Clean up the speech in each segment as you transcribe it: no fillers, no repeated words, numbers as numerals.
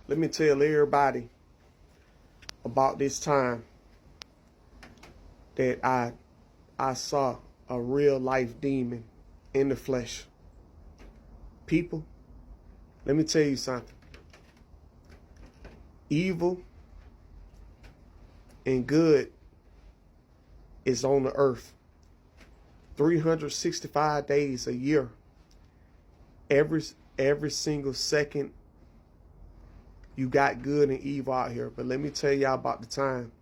Let me tell everybody about this time that I saw a real life demon in the flesh. People, let me tell you something. Evil and good is on the earth 365 days a year. Every single second you got good and evil out here. But let me tell y'all about the time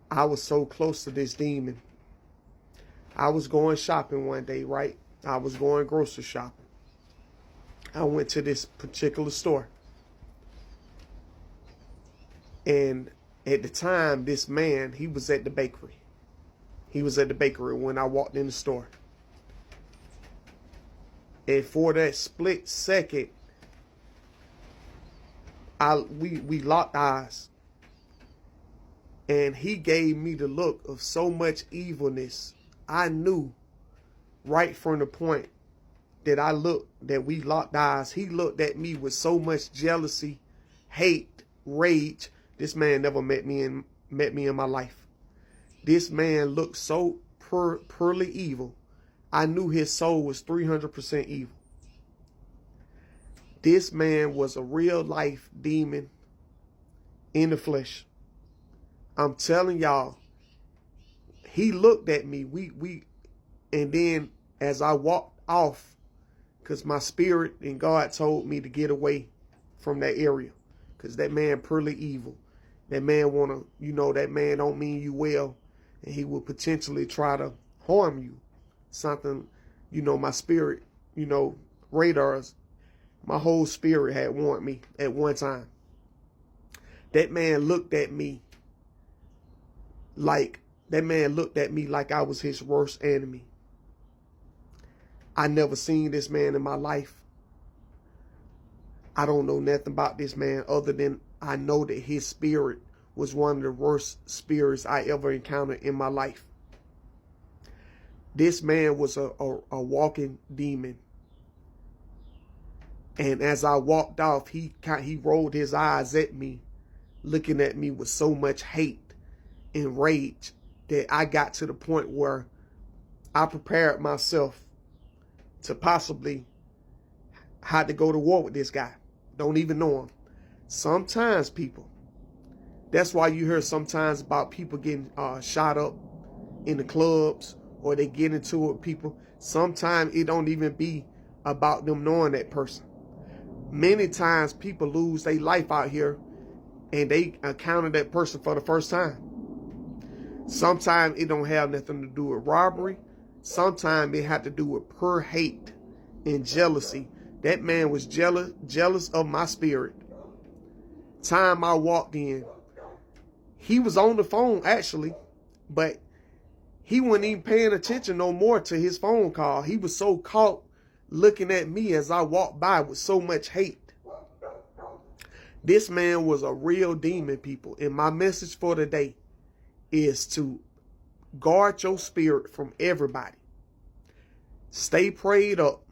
I was so close to this demon. I was going shopping one day, right? I was going grocery shopping. I went to this particular store. And at the time, this man, he was at the bakery. He was at the bakery when I walked in the store. And for that split second, we locked eyes. And he gave me the look of so much evilness. I knew right from the point that we locked eyes. He looked at me with so much jealousy, hate, rage. This man never met me in my life. This man looked so purely evil. I knew his soul was 300% evil. This man was a real life demon in the flesh. I'm telling y'all, he looked at me. And then as I walked off, because my spirit and God told me to get away from that area, because that man purely evil. That man that man don't mean you well, and he will potentially try to harm you. Something, my spirit, radars, my whole spirit had warned me at one time. That man looked at me like I was his worst enemy. I never seen this man in my life. I don't know nothing about this man other than I know that his spirit was one of the worst spirits I ever encountered in my life. This man was a walking demon. And as I walked off, he rolled his eyes at me, looking at me with so much hate and rage that I got to the point where I prepared myself to possibly have to go to war with this guy. Don't even know him. Sometimes people, that's why you hear sometimes about people getting shot up in the clubs, or they get into it with people. Sometimes it don't even be about them knowing that person. Many times people lose their life out here and they encounter that person for the first time. Sometimes it don't have nothing to do with robbery. Sometimes it had to do with pure hate and jealousy. That man was jealous of my spirit. Time I walked in, he was on the phone actually, but he wasn't even paying attention no more to his phone call. He was so caught looking at me as I walked by with so much hate. This man was a real demon, people. And my message for today is to guard your spirit from everybody. Stay prayed up.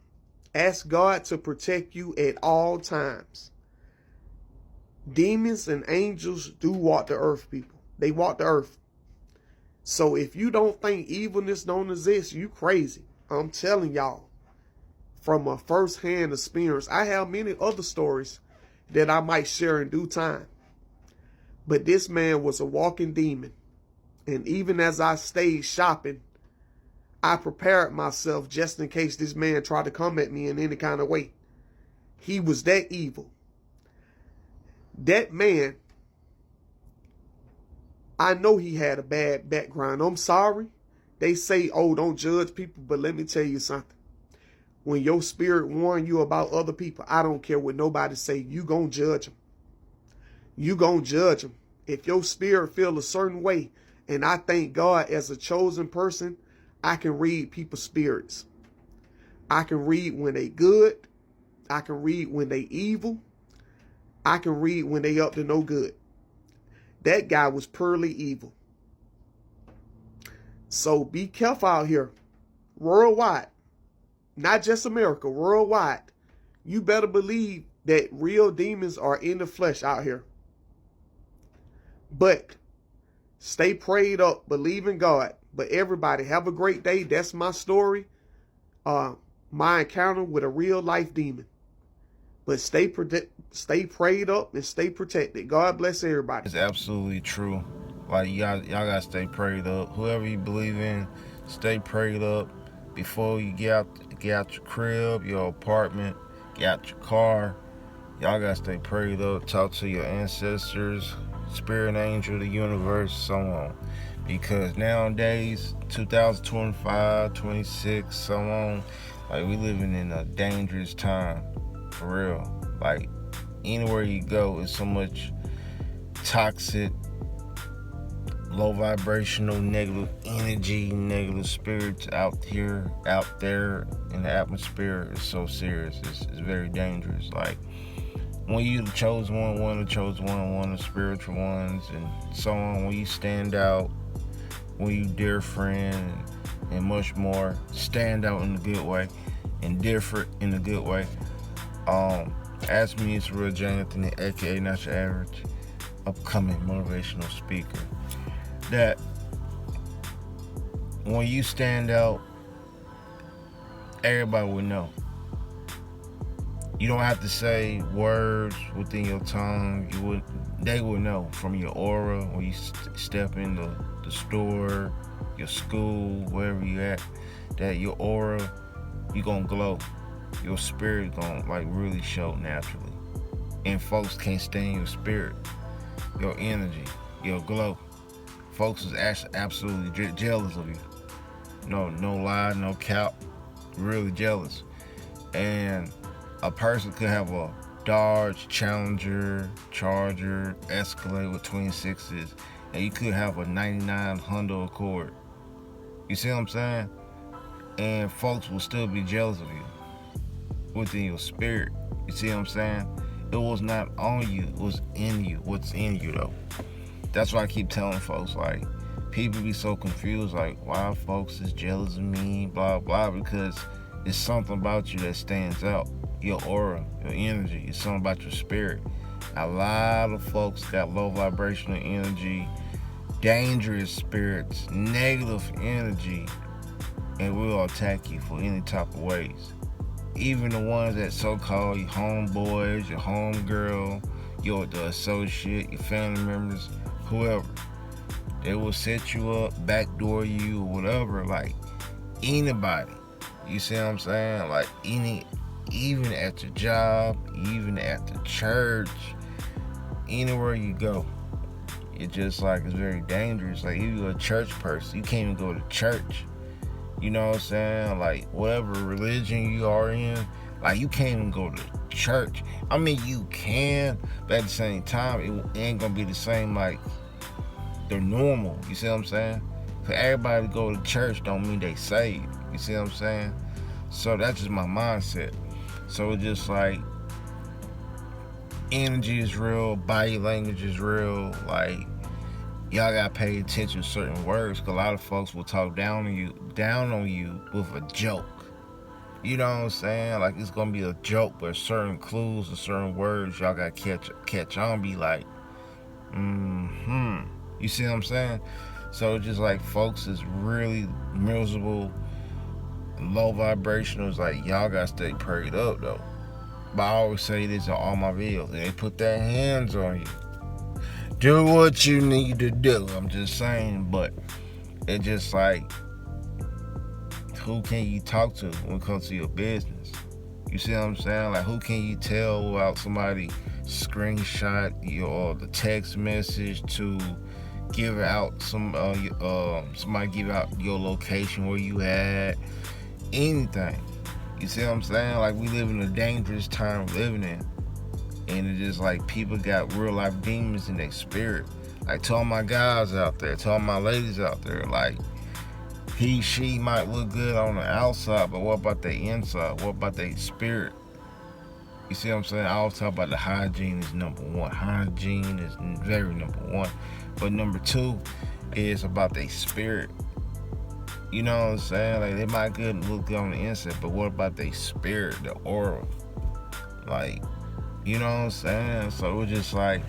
Ask God to protect you at all times. Demons and angels do walk the earth, people. They walk the earth. So if you don't think evilness don't exist, you crazy. I'm telling y'all from a first-hand experience. I have many other stories that I might share in due time. But this man was a walking demon. And even as I stayed shopping, I prepared myself just in case this man tried to come at me in any kind of way. He was that evil. That man, I know he had a bad background. I'm sorry. They say, oh, don't judge people. But let me tell you something. When your spirit warns you about other people, I don't care what nobody say. You gonna judge them. You gonna judge them. If your spirit feel a certain way, and I thank God as a chosen person, I can read people's spirits. I can read when they good. I can read when they evil. I can read when they up to no good. That guy was purely evil. So be careful out here. Worldwide. Not just America. Worldwide. you better believe that real demons are in the flesh out here. But stay prayed up, believe in God. But everybody, have a great day. That's my story. My encounter with a real life demon. But stay prayed up and stay protected. God bless everybody. It's absolutely true. Like, y'all gotta stay prayed up. Whoever you believe in, stay prayed up. Before you get out your crib, your apartment, get out your car, y'all gotta stay prayed up. Talk to your ancestors, spirit angel, the universe, so on. Because nowadays, 2025, 26, so on, like, we living in a dangerous time, for real. Like, anywhere you go, it's so much toxic, low vibrational, negative energy, negative spirits out there in the atmosphere. It's so serious. It's very dangerous. Like, when you the chosen one of the chosen one of the spiritual ones, and so on, when you stand out, when you dear friend, and much more, stand out in a good way, and different in a good way. Ask me, it's Real J. Anthony, aka Not Your Average upcoming motivational speaker. That when you stand out, everybody will know. You don't have to say words within your tongue. They will know from your aura when you step in the store, your school, wherever you at, that your aura, you gonna glow. Your spirit gonna like really show naturally. And folks can't stand your spirit, your energy, your glow. Folks is actually absolutely jealous of you. No lie, no cap. Really jealous. And a person could have a Dodge, Challenger, Charger, Escalade with twin sixes, and you could have a 99 Honda Accord. You see what I'm saying? And folks will still be jealous of you within your spirit. You see what I'm saying? It was not on you, it was in you. What's in you, though? That's why I keep telling folks, like, people be so confused, like, why folks is jealous of me, blah, blah, because it's something about you that stands out. Your aura, your energy, it's something about your spirit. A lot of folks got low vibrational energy, dangerous spirits, negative energy, and will attack you for any type of ways. Even the ones that so-called your homeboys, your homegirl, the associate, your family members, whoever, they will set you up, backdoor you, or whatever. Like, anybody, you see what I'm saying? Like, even at your job, even at the church, anywhere you go, it's just like, it's very dangerous. Like, if you're a church person, you can't even go to church. You know what I'm saying? Like, whatever religion you are in, like, you can't even go to church. I mean, you can, but at the same time, it ain't gonna be the same like they're normal. You see what I'm saying? For everybody to go to church don't mean they saved. You see what I'm saying? So that's just my mindset. So it's just like, energy is real, body language is real. Like, y'all gotta pay attention to certain words, because a lot of folks will talk down on you with a joke. You know what I'm saying? Like, it's gonna be a joke, but certain clues and certain words y'all gotta catch on, be like, You see what I'm saying? So it's just like, folks is really miserable, low vibrational. It's like, y'all gotta stay prayed up though. But I always say this in all my videos: they put their hands on you, do what you need to do. I'm just saying, but it's just like, who can you talk to when it comes to your business? You see what I'm saying? Like, who can you tell without somebody screenshot the text message to give out somebody give out your location where you at, anything? You see what I'm saying? Like, we live in a dangerous time living in. And it's just like, people got real life demons in their spirit. Like, to all my guys out there, to all my ladies out there, like, she might look good on the outside, but what about their inside? What about their spirit? You see what I'm saying? I always talk about the hygiene is number one. Hygiene is very number one. But number two is about their spirit. You know what I'm saying? Like, they might look good on the inside, but what about their spirit, the aura? Like, you know what I'm saying? So it's just like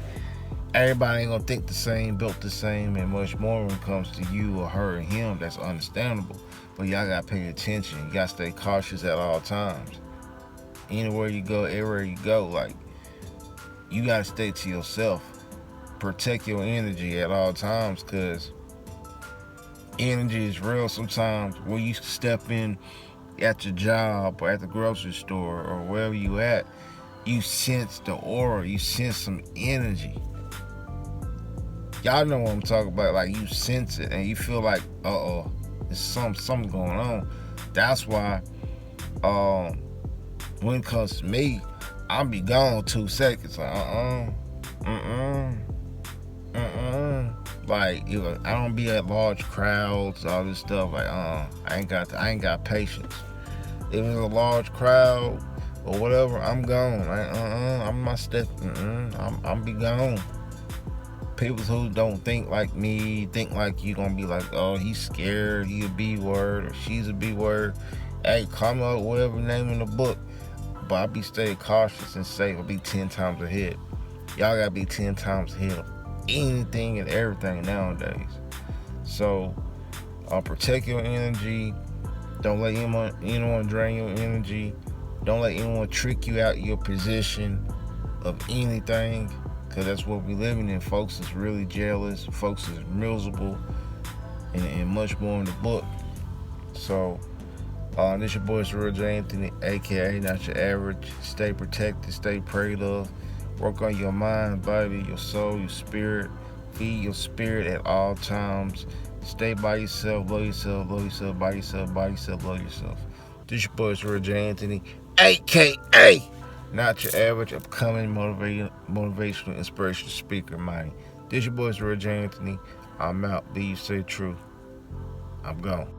everybody ain't gonna think the same, built the same, and much more when it comes to you or her or him. That's understandable. But y'all gotta pay attention. You gotta stay cautious at all times. Anywhere you go, everywhere you go, like, you gotta stay to yourself. Protect your energy at all times, because energy is real. Sometimes when you step in at your job or at the grocery store or wherever you at, you sense the aura, you sense some energy. Y'all know what I'm talking about. Like, you sense it and you feel like, there's something going on. That's why when it comes to me, I'll be gone 2 seconds. Like, like, I don't be at large crowds, all this stuff. Like, I ain't got patience. If it's a large crowd or whatever, I'm gone. Like, I'm not stepping. I'm be gone. People who don't think like me, think like you gonna be like, oh, he's scared, he a B word or she's a B word. Hey, call me out whatever name in the book. But I be staying cautious and safe. I'll be 10 times ahead. Y'all gotta be 10 times ahead of anything and everything nowadays. So, protect your energy. Don't let anyone drain your energy. Don't let anyone trick you out your position of anything, because that's what we're living in. Folks is really jealous. Folks is miserable, and much more in the book. So, this your boy, Real J. Anthony, a.k.a. Not Your Average. Stay protected. Stay prayed of. Work on your mind, body, your soul, your spirit. Feed your spirit at all times. Stay by yourself. Love yourself. Love yourself. By yourself. By yourself. Love yourself. This your boy, Real J. Anthony, a.k.a. Not Your Average, upcoming motivational, inspirational speaker, man. This your boy, Real J. Anthony. I'm out. Be you, stay true. I'm gone.